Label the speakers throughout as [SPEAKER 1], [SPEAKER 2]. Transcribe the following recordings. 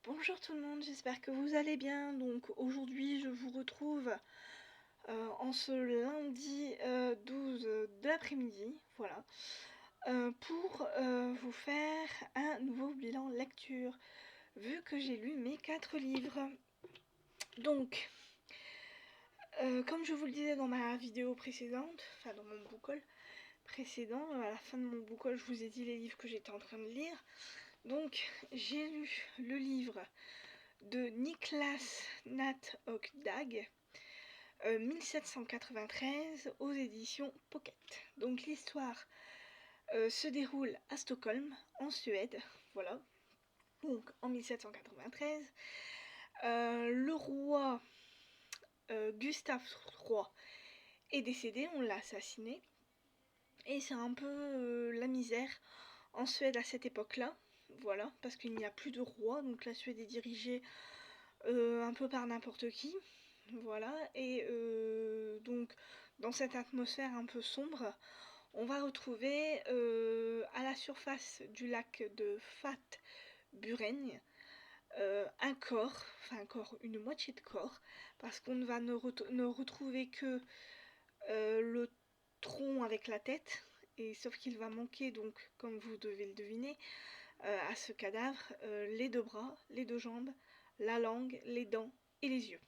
[SPEAKER 1] Bonjour tout le monde, j'espère que vous allez bien. Donc aujourd'hui je vous retrouve en ce lundi 12 de l'après-midi, voilà, pour vous faire un nouveau bilan lecture, vu que j'ai lu mes 4 livres. Donc, comme je vous le disais dans ma vidéo précédente, enfin dans mon book haul précédent, à la fin de mon book haul je vous ai dit les livres que j'étais en train de lire. Donc j'ai lu le livre de Niklas Natt och Dag, 1793 aux éditions Pocket. Donc l'histoire se déroule à Stockholm, en Suède, voilà. Donc en 1793, le roi Gustave III est décédé, on l'a assassiné, et c'est un peu la misère en Suède à cette époque-là, voilà, parce qu'il n'y a plus de roi, donc la Suède est dirigée un peu par n'importe qui, voilà, et donc dans cette atmosphère un peu sombre, on va retrouver à la surface du lac de Fatburen un corps, une moitié de corps, parce qu'on ne va ne retrouver que le tronc avec la tête, et sauf qu'il va manquer, donc comme vous devez le deviner, à ce cadavre, les deux bras, les deux jambes, la langue, les dents et les yeux.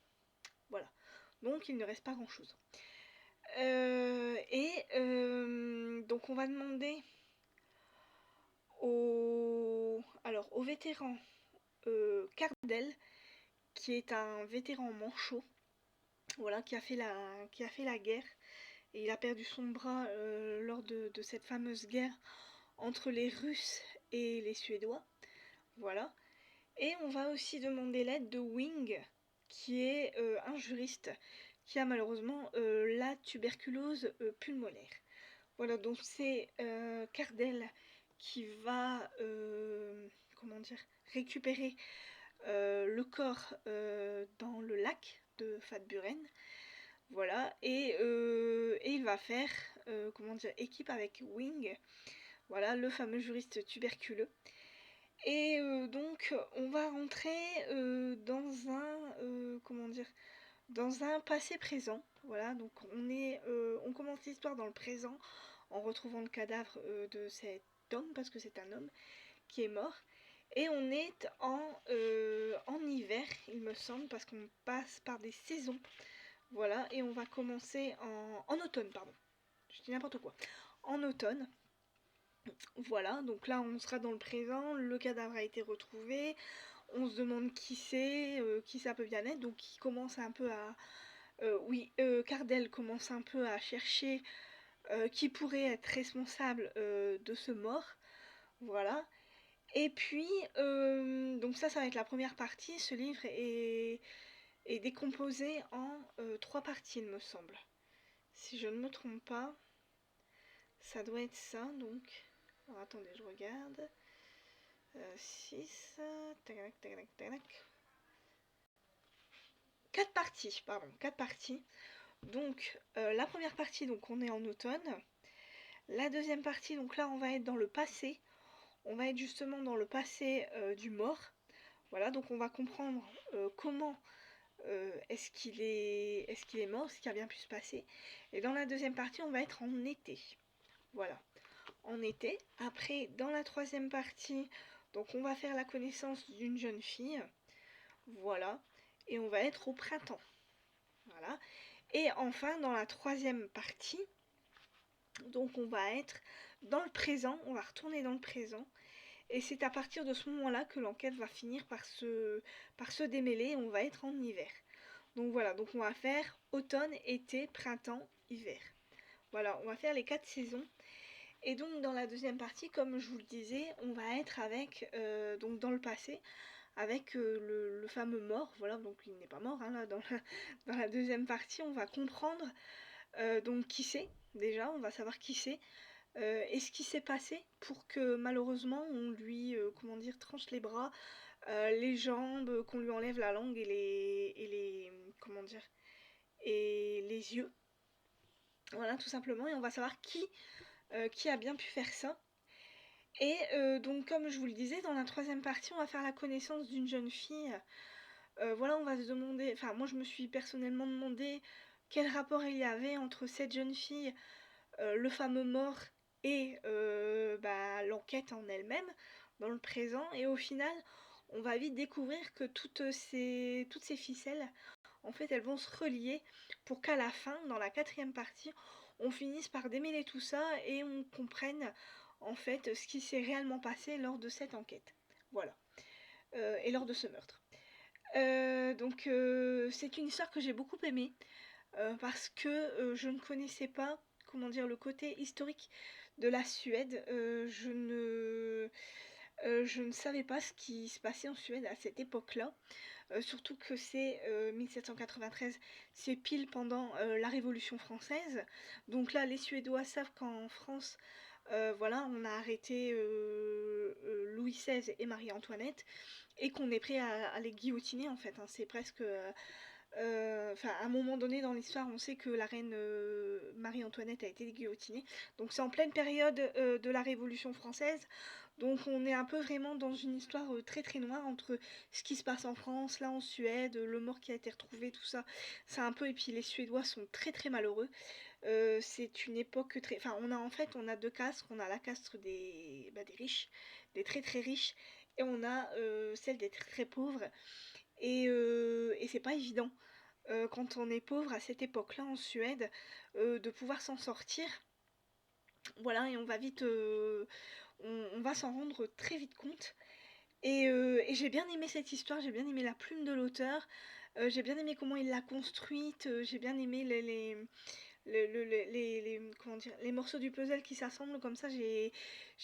[SPEAKER 1] Voilà. Donc il ne reste pas grand chose. Donc on va demander au vétéran Cardel, qui est un vétéran manchot, voilà, qui a fait la guerre, et il a perdu son bras lors de cette fameuse guerre entre les Russes et les Suédois, voilà. Et on va aussi demander l'aide de Wing, qui est un juriste qui a malheureusement la tuberculose pulmonaire. Voilà, donc c'est Cardel qui va récupérer le corps dans le lac de Fatburen. Voilà, et il va faire équipe avec Wing, voilà, le fameux juriste tuberculeux. Et donc on va rentrer dans un passé présent. Voilà, donc on commence l'histoire dans le présent en retrouvant le cadavre de cet homme, parce que c'est un homme qui est mort. Et on est en hiver, il me semble, parce qu'on passe par des saisons. Voilà, et on va commencer en automne, pardon. Je dis n'importe quoi. En automne. Voilà, donc là on sera dans le présent, le cadavre a été retrouvé, on se demande qui c'est, qui ça peut bien être, donc il commence un peu à... Cardel commence un peu à chercher qui pourrait être responsable de ce mort, voilà. Et puis, donc ça va être la première partie, ce livre est décomposé en 3 parties, il me semble. Si je ne me trompe pas, ça doit être ça, donc... Alors attendez, je regarde. 6, tac, tac, tac, tac. 4 parties, pardon, 4 parties. Donc, la première partie, donc on est en automne. La deuxième partie, donc là, on va être dans le passé. On va être justement dans le passé du mort. Voilà, donc on va comprendre comment est-ce qu'il est mort, ce qui a bien pu se passer. Et dans la deuxième partie, on va être en été. Voilà, en été. Après, dans la troisième partie, donc on va faire la connaissance d'une jeune fille. Voilà, et on va être au printemps. Voilà. Et enfin, dans la troisième partie, donc on va être dans le présent, on va retourner dans le présent. Et c'est à partir de ce moment-là que l'enquête va finir par se démêler et on va être en hiver. Donc voilà, donc on va faire automne, été, printemps, hiver. Voilà, on va faire les 4 saisons. Et donc dans la deuxième partie, comme je vous le disais, on va être avec, donc dans le passé, avec le fameux mort, voilà, donc il n'est pas mort, hein, là, dans la deuxième partie, on va comprendre donc qui c'est, déjà, on va savoir qui c'est, et ce qui s'est passé pour que malheureusement on lui, tranche les bras, les jambes, qu'on lui enlève la langue et les yeux, voilà, tout simplement, et on va savoir qui a bien pu faire ça. Et donc comme je vous le disais, dans la troisième partie, on va faire la connaissance d'une jeune fille. Voilà, on va se demander, enfin moi je me suis personnellement demandé quel rapport il y avait entre cette jeune fille, le fameux mort et bah, l'enquête en elle-même, dans le présent. Et au final, on va vite découvrir que toutes ces ficelles, en fait, elles vont se relier pour qu'à la fin, dans la quatrième partie, on finisse par démêler tout ça et on comprenne en fait ce qui s'est réellement passé lors de cette enquête. Voilà. Et lors de ce meurtre. Donc c'est une histoire que j'ai beaucoup aimée parce que je ne connaissais pas, comment dire, le côté historique de la Suède. Je ne savais pas ce qui se passait en Suède à cette époque-là. Surtout que c'est 1793, c'est pile pendant la Révolution française. Donc là, les Suédois savent qu'en France, voilà, on a arrêté Louis XVI et Marie-Antoinette et qu'on est prêt à les guillotiner en fait. Hein. C'est presque enfin, à un moment donné dans l'histoire, on sait que la reine Marie-Antoinette a été guillotinée. Donc c'est en pleine période de la Révolution française. Donc on est un peu vraiment dans une histoire très très noire entre ce qui se passe en France, là en Suède, le mort qui a été retrouvé, tout ça. C'est un peu, et puis les Suédois sont très très malheureux. C'est une époque très... Enfin, on a deux castes. On a la caste des riches, des très très riches, et on a celle des très très pauvres. Et c'est pas évident quand on est pauvre à cette époque-là en Suède de pouvoir s'en sortir. Voilà, et on va vite, on va s'en rendre très vite compte. Et j'ai bien aimé cette histoire, j'ai bien aimé la plume de l'auteur, j'ai bien aimé comment il l'a construite, j'ai bien aimé comment dire, les morceaux du puzzle qui s'assemblent comme ça, j'ai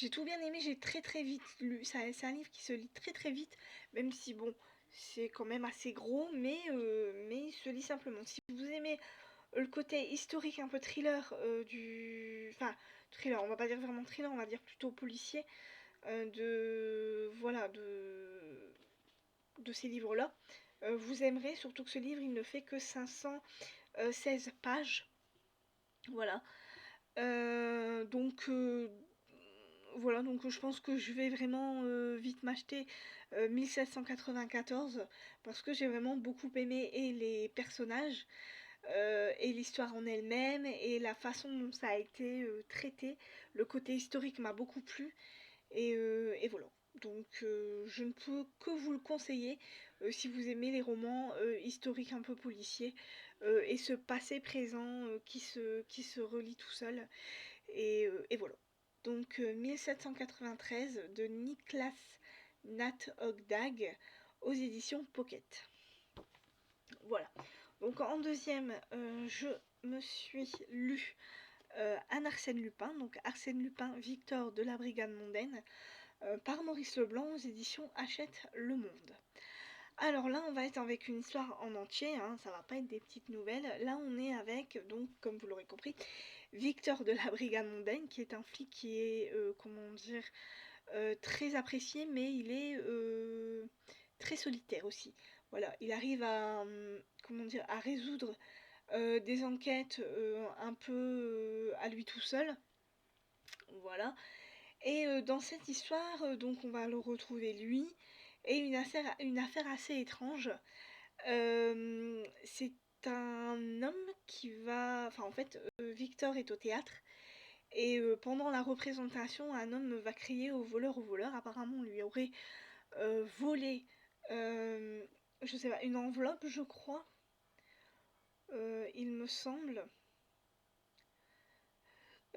[SPEAKER 1] tout bien aimé, j'ai très très vite lu. C'est un livre qui se lit très très vite, même si bon, c'est quand même assez gros, mais il se lit simplement. Si vous aimez le côté historique, un peu thriller Enfin, thriller, on va pas dire vraiment thriller, on va dire plutôt policier, Voilà, de ces livres-là, vous aimerez, surtout que ce livre, il ne fait que 516 pages. Voilà. Voilà, donc je pense que je vais vraiment vite m'acheter 1794 parce que j'ai vraiment beaucoup aimé et les personnages et l'histoire en elle-même et la façon dont ça a été traité. Le côté historique m'a beaucoup plu et voilà. Donc je ne peux que vous le conseiller si vous aimez les romans historiques un peu policiers et ce passé présent qui se relie tout seul. Et voilà. Donc 1793 de Niklas Nat Ogdag aux éditions Pocket. Voilà. Donc en deuxième, je me suis lu un Arsène Lupin, donc Arsène Lupin, Victor de la Brigade Mondaine, par Maurice Leblanc aux éditions Hachette Le Monde. Alors là, on va être avec une histoire en entier, hein, ça va pas être des petites nouvelles. Là, on est avec, donc, comme vous l'aurez compris, Victor de la Brigade Mondaine, qui est un flic qui est, comment dire, très apprécié, mais il est très solitaire aussi. Voilà, il arrive à, comment dire, à résoudre des enquêtes un peu à lui tout seul. Voilà. Et dans cette histoire, donc on va le retrouver lui et une affaire assez étrange. C'est un homme qui va... Enfin en fait, Victor est au théâtre et pendant la représentation, un homme va crier au voleur, au voleur. Apparemment, on lui aurait volé, je sais pas, une enveloppe, je crois, il me semble.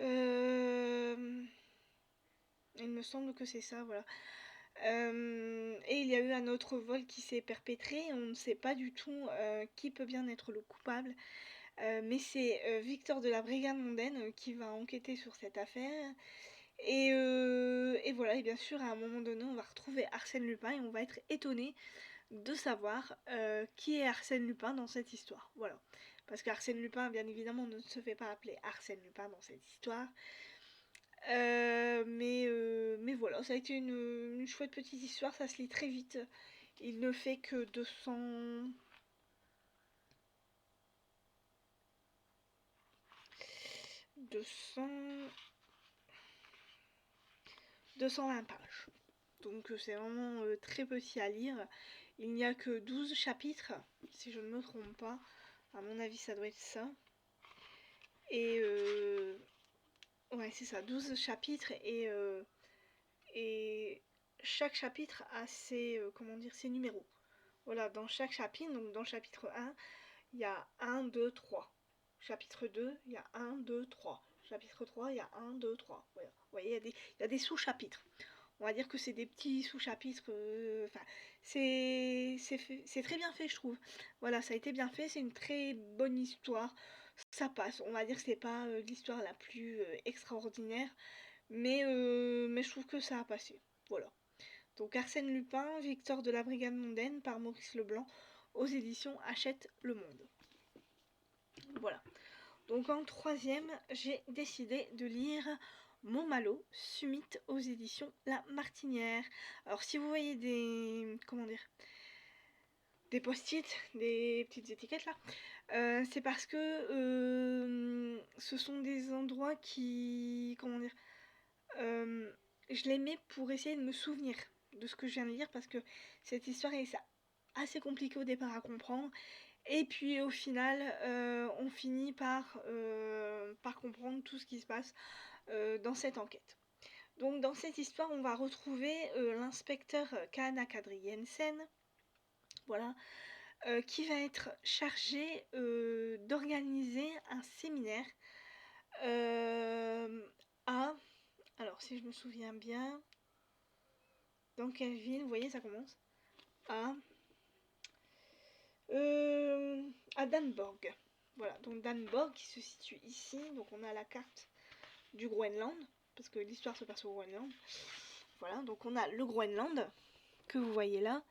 [SPEAKER 1] Euh, il me semble que c'est ça, voilà. Et il y a eu un autre vol qui s'est perpétré. On ne sait pas du tout qui peut bien être le coupable. Mais c'est Victor de la Brigade Mondaine qui va enquêter sur cette affaire. Et voilà, et bien sûr, à un moment donné, on va retrouver Arsène Lupin et on va être étonné de savoir qui est Arsène Lupin dans cette histoire. Voilà. Parce qu'Arsène Lupin, bien évidemment, ne se fait pas appeler Arsène Lupin dans cette histoire. Mais voilà, ça a été une chouette petite histoire, ça se lit très vite. Il ne fait que 200... 200... 220 pages. Donc c'est vraiment très petit à lire. Il n'y a que 12 chapitres, si je ne me trompe pas. À mon avis, ça doit être ça. Et ouais, c'est ça, 12 chapitres et chaque chapitre a ses, ses numéros. Voilà, dans chaque chapitre, donc dans le chapitre 1, il y a 1, 2, 3. Chapitre 2, il y a 1, 2, 3. Chapitre 3, il y a 1, 2, 3. Voilà. Vous voyez, il y a des sous-chapitres. On va dire que c'est des petits sous-chapitres. C'est très bien fait, je trouve. Voilà, ça a été bien fait. C'est une très bonne histoire. Ça passe. On va dire que c'est pas l'histoire la plus extraordinaire. Mais je trouve que ça a passé. Voilà. Donc Arsène Lupin, Victor de la Brigade Mondaine par Maurice Leblanc aux éditions Hachette Le Monde. Voilà. Donc en troisième, j'ai décidé de lire Montmalo, Summit aux éditions La Martinière. Alors si vous voyez des des post-it, des petites étiquettes là, c'est parce que ce sont des endroits qui je les mets pour essayer de me souvenir de ce que je viens de lire parce que cette histoire est assez compliquée au départ à comprendre. Et puis au final, on finit par comprendre tout ce qui se passe dans cette enquête. Donc dans cette histoire, on va retrouver l'inspecteur Kana Kadri-Jensen, voilà, qui va être chargé d'organiser un séminaire à... Alors si je me souviens bien, dans quelle ville, vous voyez, ça commence à Danborg. Voilà, donc Danborg qui se situe ici. Donc on a la carte du Groenland, parce que l'histoire se passe au Groenland. Voilà, donc on a le Groenland, que vous voyez là,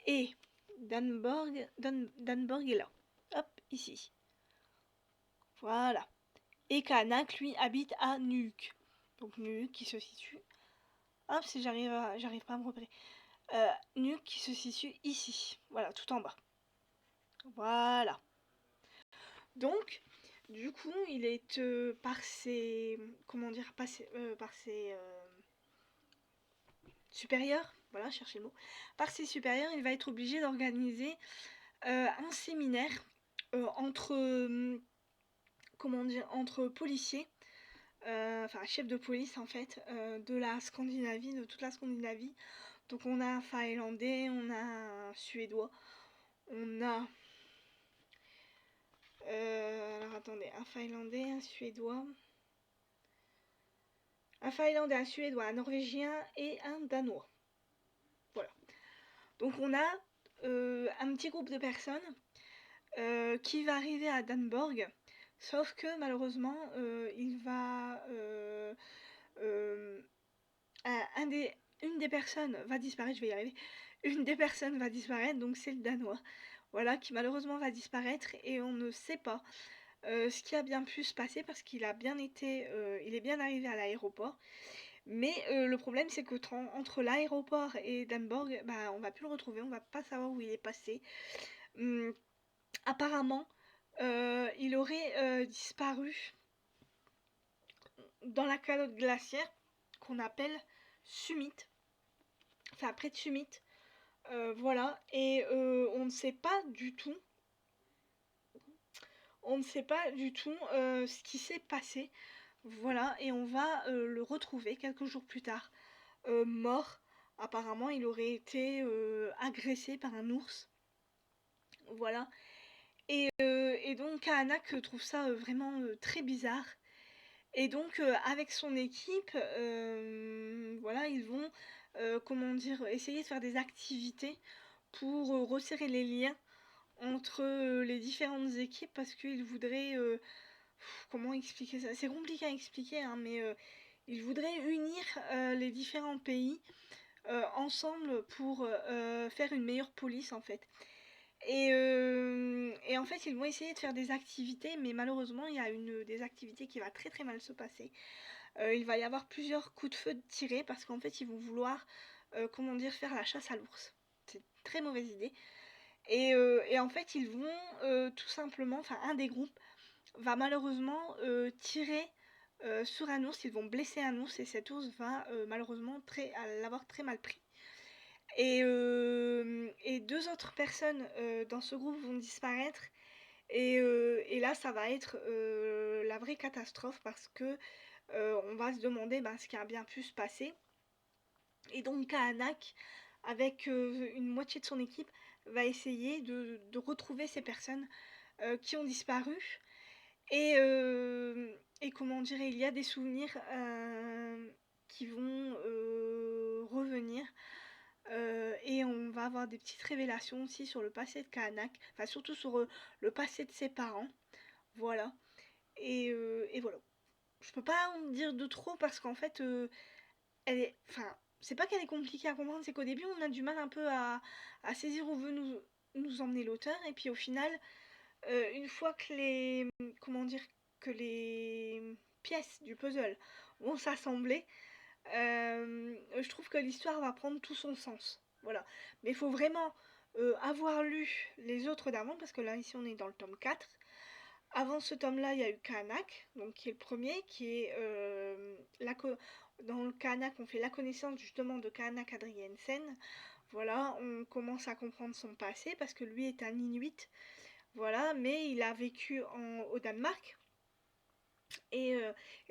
[SPEAKER 1] et Danborg est là. Hop, ici. Voilà. Et Kanak, lui, habite à Nuuk. Donc Nuuk qui se situe... Hop, si j'arrive pas à me repérer. Nuuk qui se situe ici. Voilà, tout en bas. Voilà. Donc, du coup, il est par ses supérieurs, voilà, cherchez le mot, par ses supérieurs, il va être obligé d'organiser un séminaire entre entre policiers, enfin chefs de police en fait, de la Scandinavie, de toute la Scandinavie. Donc on a un Finlandais, on a un Suédois, on a alors attendez, un Finlandais, un Suédois, un Suédois, un Norvégien et un Danois. Voilà. Donc on a un petit groupe de personnes qui va arriver à Danborg, sauf que malheureusement une des personnes va disparaître, je vais y arriver, une des personnes va disparaître, donc c'est le Danois, voilà, qui malheureusement va disparaître et on ne sait pas ce qui a bien pu se passer parce qu'il a bien été, il est bien arrivé à l'aéroport. Mais le problème c'est que entre l'aéroport et Danborg, bah, on va plus le retrouver, on va pas savoir où il est passé. Apparemment, il aurait disparu dans la calotte glaciaire qu'on appelle Summit, enfin près de Summit. Voilà, et on ne sait pas du tout, ce qui s'est passé. Voilà, et on va le retrouver quelques jours plus tard, mort. Apparemment, il aurait été agressé par un ours. Voilà. Et donc, Kahanak trouve ça vraiment très bizarre. Et donc, avec son équipe, voilà, ils vont, essayer de faire des activités pour resserrer les liens entre les différentes équipes parce qu'ils voudraient comment expliquer ça? C'est compliqué à expliquer, hein, mais ils voudraient unir les différents pays ensemble pour faire une meilleure police en fait. Et en fait, ils vont essayer de faire des activités, mais malheureusement, il y a des activités qui va très très mal se passer. Il va y avoir plusieurs coups de feu tirés parce qu'en fait, ils vont vouloir, faire la chasse à l'ours. C'est une très mauvaise idée. Et en fait, ils vont tout simplement, enfin, un des groupes va malheureusement tirer sur un ours, ils vont blesser un ours et cet ours va malheureusement l'avoir très mal pris. Et 2 autres personnes dans ce groupe vont disparaître et là ça va être la vraie catastrophe parce que on va se demander ce qui a bien pu se passer. Et donc Kahanak, avec une moitié de son équipe, va essayer de retrouver ces personnes qui ont disparu. Et comment dire, il y a des souvenirs qui vont revenir. Et on va avoir des petites révélations aussi sur le passé de Kahanak, enfin surtout sur le passé de ses parents. Voilà. Et voilà. Je peux pas en dire de trop parce qu'en fait, elle est. Enfin, c'est pas qu'elle est compliquée à comprendre, c'est qu'au début on a du mal un peu à saisir où veut nous emmener l'auteur, et puis au final, une fois que comment dire, que les pièces du puzzle vont s'assembler, je trouve que l'histoire va prendre tout son sens. Voilà. Mais il faut vraiment avoir lu les autres d'avant, parce que là, ici, on est dans le tome 4. Avant ce tome-là, il y a eu Kahanak, donc qui est le premier, qui est dans le Kahanak, on fait la connaissance justement de Kahanak Adriensen. Voilà, on commence à comprendre son passé, parce que lui est un Inuit, voilà, mais il a vécu au Danemark. Et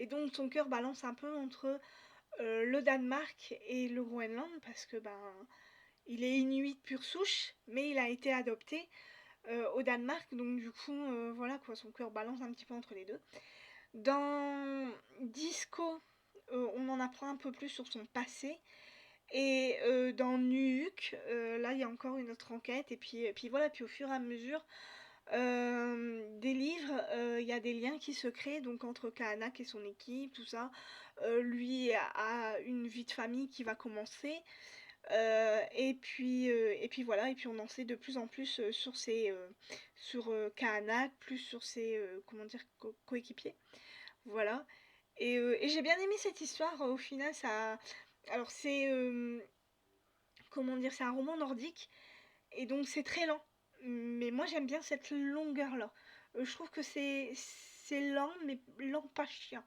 [SPEAKER 1] donc son cœur balance un peu entre le Danemark et le Groenland, parce que il est inuit pure souche, mais il a été adopté au Danemark, donc du coup voilà quoi, son cœur balance un petit peu entre les deux. Dans Disco, on en apprend un peu plus sur son passé, et dans Nuuk, là il y a encore une autre enquête, et puis voilà, puis au fur et à mesure des livres, il y a des liens qui se créent donc entre Kahanak et son équipe, tout ça. Lui a une vie de famille qui va commencer. Et puis voilà, et puis on en sait de plus en plus sur Kahanak, plus sur ses comment dire, coéquipiers. Voilà. Et j'ai bien aimé cette histoire. Au final, ça. Alors c'est comment dire, c'est un roman nordique et donc c'est très lent. Mais moi j'aime bien cette longueur là. Je trouve que c'est lent, mais lent pas chiant.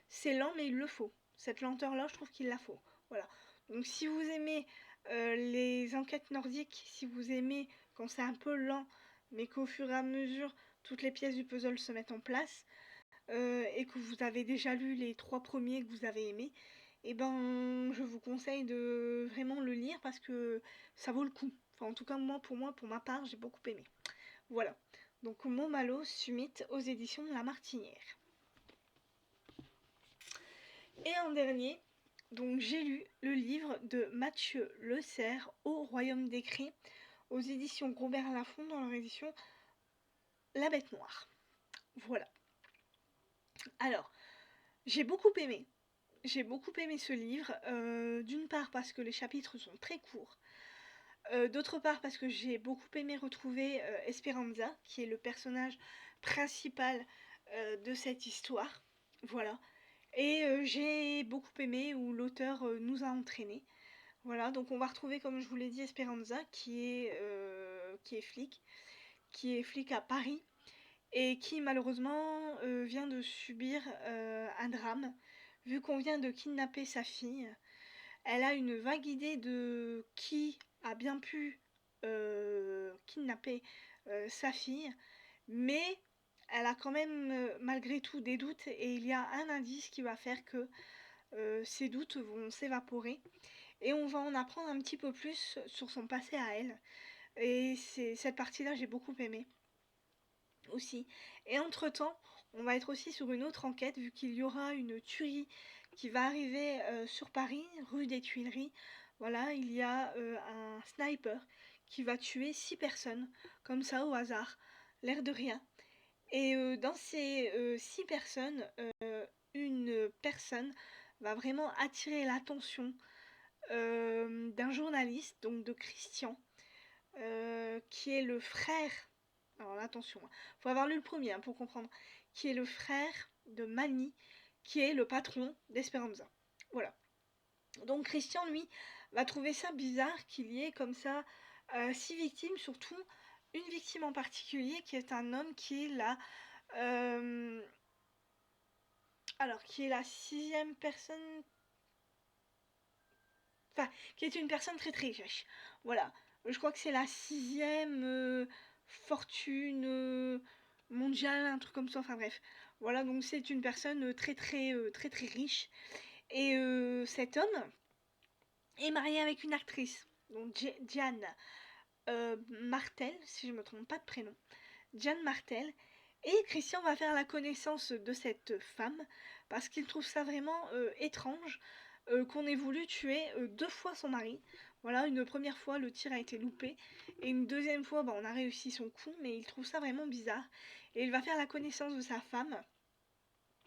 [SPEAKER 1] C'est lent, mais il le faut. Cette lenteur là, je trouve qu'il la faut. Voilà. Donc si vous aimez les enquêtes nordiques, si vous aimez quand c'est un peu lent, mais qu'au fur et à mesure toutes les pièces du puzzle se mettent en place, et que vous avez déjà lu les 3 premiers que vous avez aimés, et je vous conseille de vraiment le lire parce que ça vaut le coup. Enfin, en tout cas, pour ma part, j'ai beaucoup aimé. Voilà. Donc, Momalo Summit aux éditions de La Martinière. Et en dernier, donc j'ai lu le livre de Mathieu Le Cerf, Au Royaume des Cris, aux éditions Robert Laffont, dans leur édition La Bête Noire. Voilà. Alors, j'ai beaucoup aimé. J'ai beaucoup aimé ce livre, d'une part parce que les chapitres sont très courts, d'autre part parce que j'ai beaucoup aimé retrouver Esperanza, qui est le personnage principal de cette histoire. Voilà. Et j'ai beaucoup aimé où l'auteur nous a entraînés. Voilà, donc on va retrouver, comme je vous l'ai dit, Esperanza, qui est flic à Paris, et qui malheureusement vient de subir un drame, vu qu'on vient de kidnapper sa fille. Elle a une vague idée de qui a bien pu kidnapper sa fille, mais elle a quand même malgré tout des doutes, et il y a un indice qui va faire que ces doutes vont s'évaporer, et on va en apprendre un petit peu plus sur son passé à elle. Et cette partie-là, j'ai beaucoup aimé aussi. Et entre-temps, on va être aussi sur une autre enquête, vu qu'il y aura une tuerie qui va arriver sur Paris, rue des Tuileries. Voilà, il y a un sniper qui va tuer 6 personnes, comme ça au hasard, l'air de rien. Et dans ces 6 personnes, une personne va vraiment attirer l'attention d'un journaliste, donc de Christian, qui est le frère. Alors attention, faut avoir lu le premier pour comprendre. Qui est le frère de Mani, qui est le patron d'Esperanza. Voilà. Donc Christian, lui, va trouver ça bizarre qu'il y ait comme ça 6 victimes, surtout une victime en particulier qui est un homme qui est là. alors qui est la 6e personne, enfin qui est une personne très très riche. Voilà, je crois que c'est la 6e fortune mondiale, un truc comme ça, enfin bref. Voilà, donc c'est une personne très très riche. Et cet homme est marié avec une actrice, donc Diane Martel, si je ne me trompe pas de prénom. Diane Martel. Et Christian va faire la connaissance de cette femme parce qu'il trouve ça vraiment étrange qu'on ait voulu tuer 2 fois son mari. Voilà, une première fois le tir a été loupé et une deuxième fois on a réussi son coup, mais il trouve ça vraiment bizarre. Et il va faire la connaissance de sa femme,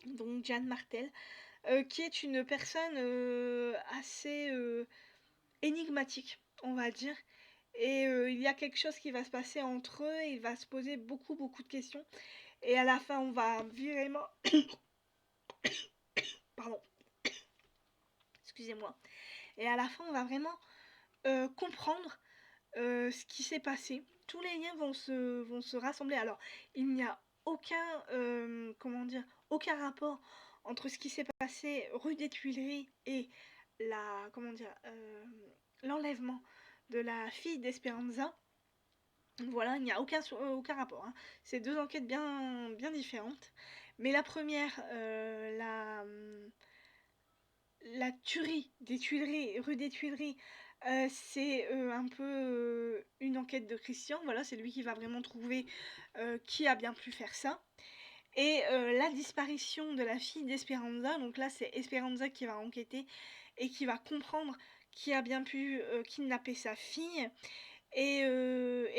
[SPEAKER 1] donc Diane Martel, qui est une personne assez énigmatique, on va dire. Et il y a quelque chose qui va se passer entre eux, et il va se poser beaucoup de questions. Et à la fin, on va vraiment... Pardon, excusez-moi. Et à la fin, on va vraiment comprendre ce qui s'est passé. Tous les liens vont se rassembler. Alors, il n'y a aucun, comment dire, aucun rapport entre ce qui s'est passé rue des Tuileries et comment dire, l'enlèvement de la fille d'Esperanza. Voilà, il n'y a aucun rapport, hein. C'est 2 enquêtes bien différentes. Mais la première, la tuerie des Tuileries, rue des Tuileries, c'est un peu une enquête de Christian. Voilà, c'est lui qui va vraiment trouver qui a bien pu faire ça. Et la disparition de la fille d'Esperanza, donc là c'est Esperanza qui va enquêter et qui va comprendre qui a bien pu kidnapper sa fille. Et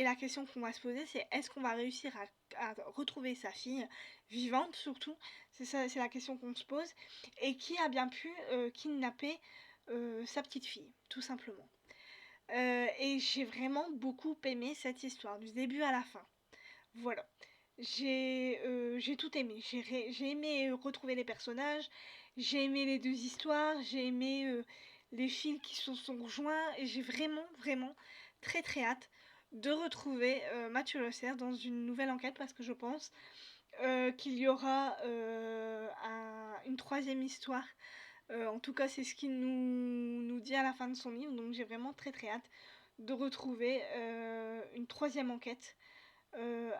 [SPEAKER 1] la question qu'on va se poser, c'est est-ce qu'on va réussir à retrouver sa fille, vivante surtout. C'est ça, c'est la question qu'on se pose. Et qui a bien pu kidnapper sa petite fille, tout simplement. Et j'ai vraiment beaucoup aimé cette histoire, du début à la fin. Voilà. J'ai tout aimé. J'ai aimé retrouver les personnages, j'ai aimé les 2 histoires, j'ai aimé les fils qui se sont rejoints, et j'ai vraiment très hâte de retrouver Mathieu Le Cerf dans une nouvelle enquête, parce que je pense qu'il y aura une 3e histoire. En tout cas, c'est ce qu'il nous dit à la fin de son livre, donc j'ai vraiment très hâte de retrouver une 3e enquête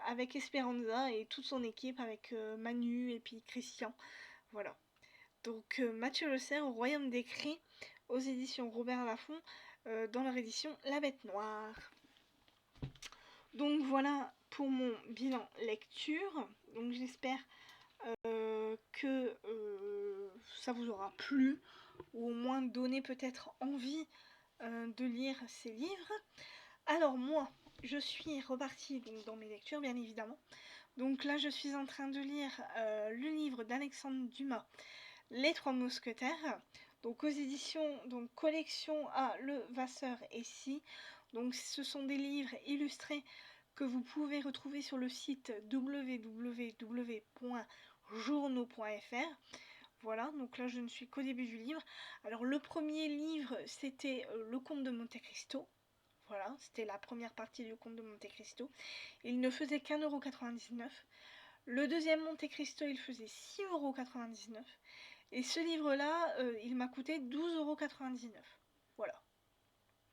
[SPEAKER 1] avec Esperanza et toute son équipe, avec Manu et puis Christian. Voilà. Donc Mathieu Le Cerf au Royaume des Cris, aux éditions Robert Laffont, dans leur édition La Bête Noire. Donc voilà pour mon bilan lecture. Donc j'espère que ça vous aura plu, ou au moins donné peut-être envie de lire ces livres. Alors moi, je suis repartie donc, dans mes lectures, bien évidemment. Donc là, je suis en train de lire le livre d'Alexandre Dumas, Les Trois Mousquetaires, donc aux éditions, donc collection à Le Vasseur et Si. Donc ce sont des livres illustrés que vous pouvez retrouver sur le site www.journaux.fr. Voilà, donc là je ne suis qu'au début du livre. Alors le premier livre, c'était Le Comte de Monte Cristo. Voilà, c'était la première partie du Comte de Monte Cristo. Il ne faisait qu'1,99 €. Le deuxième Monte Cristo, il faisait 6,99 €. Et ce livre-là, il m'a coûté 12,99 €. Voilà.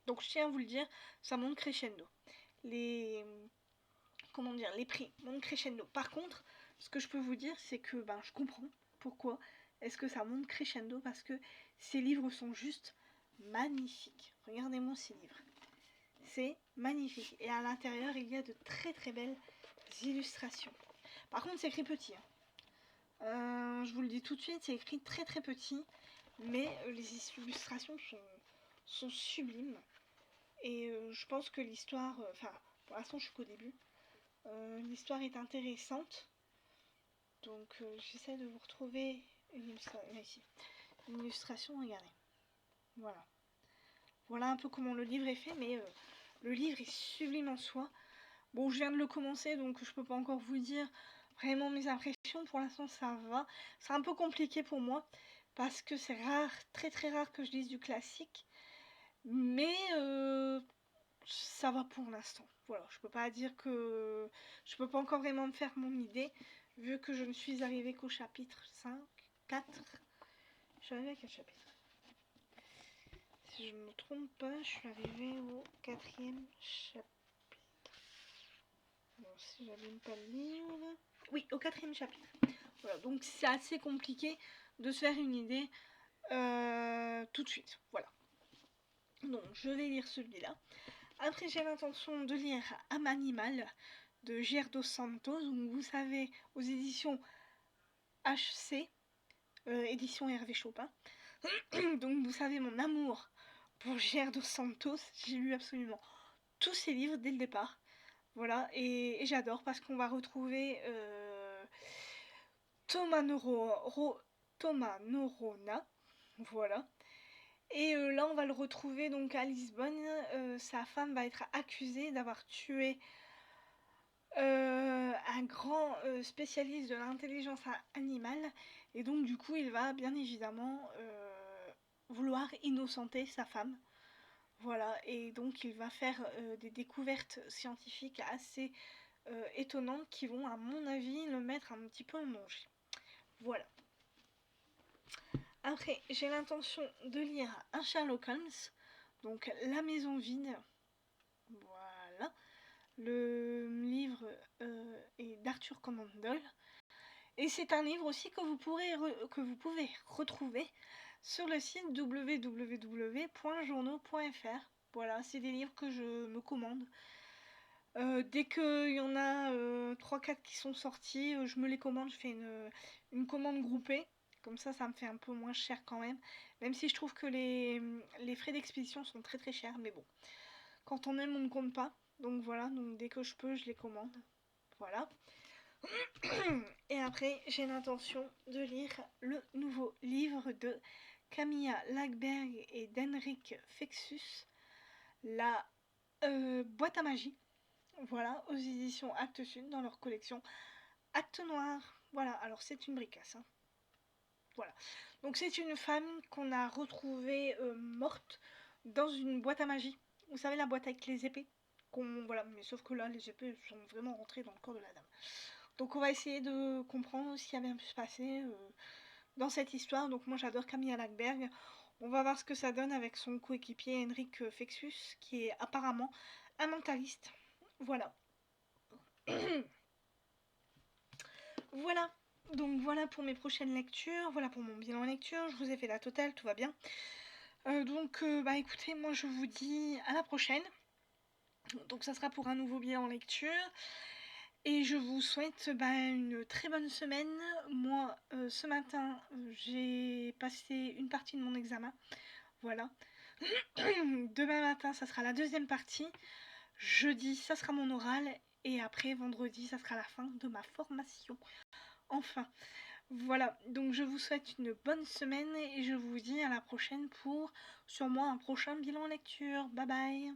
[SPEAKER 1] Donc je tiens à vous le dire, ça monte crescendo. Les, comment dire, les prix montent crescendo. Par contre, ce que je peux vous dire, c'est que je comprends pourquoi est-ce que ça monte crescendo, parce que ces livres sont juste magnifiques. Regardez-moi ces livres. C'est magnifique. Et à l'intérieur, il y a de très belles illustrations. Par contre, c'est écrit petit. Je vous le dis tout de suite, c'est écrit très petit. Mais les illustrations sont sublimes. Et je pense que l'histoire... Enfin, pour l'instant, je suis qu'au début. L'histoire est intéressante. Donc, j'essaie de vous retrouver une illustration, regardez. Voilà. Voilà un peu comment le livre est fait, mais le livre est sublime en soi. Bon, je viens de le commencer, donc je peux pas encore vous dire vraiment mes impressions. Pour l'instant, ça va. C'est un peu compliqué pour moi, parce que c'est rare, très rare que je lise du classique. Mais ça va pour l'instant. Voilà, je peux pas dire que... Je peux pas encore vraiment me faire mon idée, vu que je ne suis arrivée qu'au chapitre 5. 4. Je suis arrivée à 4 chapitres. Si je ne me trompe pas, je suis arrivée au 4e chapitre. Bon, si j'abîme pas le livre... Oui, au 4e chapitre. Voilà, donc c'est assez compliqué de se faire une idée tout de suite. Voilà. Donc je vais lire celui-là. Après j'ai l'intention de lire Âme animale de Ger dos Santos. Donc vous savez, aux éditions HC, édition Hervé Chopin. Donc vous savez mon amour pour Ger dos Santos. J'ai lu absolument tous ses livres dès le départ. Voilà, et j'adore parce qu'on va retrouver Thomas Norona, voilà. Et là, on va le retrouver donc à Lisbonne. Sa femme va être accusée d'avoir tué un grand spécialiste de l'intelligence animale. Et donc, du coup, il va bien évidemment vouloir innocenter sa femme. Voilà, et donc il va faire des découvertes scientifiques assez étonnantes qui vont, à mon avis, le mettre un petit peu en danger. Voilà. Après, j'ai l'intention de lire un Sherlock Holmes, donc La Maison Vide. Voilà. Le livre est d'Arthur Conan Doyle. Et c'est un livre aussi que vous pouvez retrouver sur le site www.journaux.fr. Voilà, c'est des livres que je me commande. Dès qu'il y en a 3-4 qui sont sortis, je me les commande, je fais une commande groupée. Comme ça me fait un peu moins cher quand même. Même si je trouve que les frais d'expédition sont très très chers. Mais bon, quand on aime, on ne compte pas. Donc voilà, donc dès que je peux, je les commande. Voilà. Et après, j'ai l'intention de lire le nouveau livre de Camilla Lagerberg et d'Henrik Fexus, La boîte à magie. Voilà, aux éditions Actes Sud, dans leur collection Actes Noir. Voilà, alors c'est une bricasse. Hein. Voilà. Donc c'est une femme qu'on a retrouvée morte dans une boîte à magie. Vous savez, la boîte avec les épées. Voilà, mais sauf que là, les épées sont vraiment rentrées dans le corps de la dame. Donc on va essayer de comprendre ce qui a bien pu se passer dans cette histoire. Donc moi j'adore Camilla Lagerberg. On va voir ce que ça donne avec son coéquipier Henrik Fexus, qui est apparemment un mentaliste. Voilà. Voilà. Donc voilà pour mes prochaines lectures. Voilà pour mon bilan lecture. Je vous ai fait la totale, tout va bien. Donc écoutez, moi je vous dis à la prochaine. Donc ça sera pour un nouveau bilan lecture. Et je vous souhaite une très bonne semaine. Moi, ce matin, j'ai passé une partie de mon examen. Voilà. Demain matin, ça sera la deuxième partie. Jeudi, ça sera mon oral. Et après, vendredi, ça sera la fin de ma formation. Enfin, voilà. Donc, je vous souhaite une bonne semaine. Et je vous dis à la prochaine pour, sûrement, un prochain bilan lecture. Bye bye.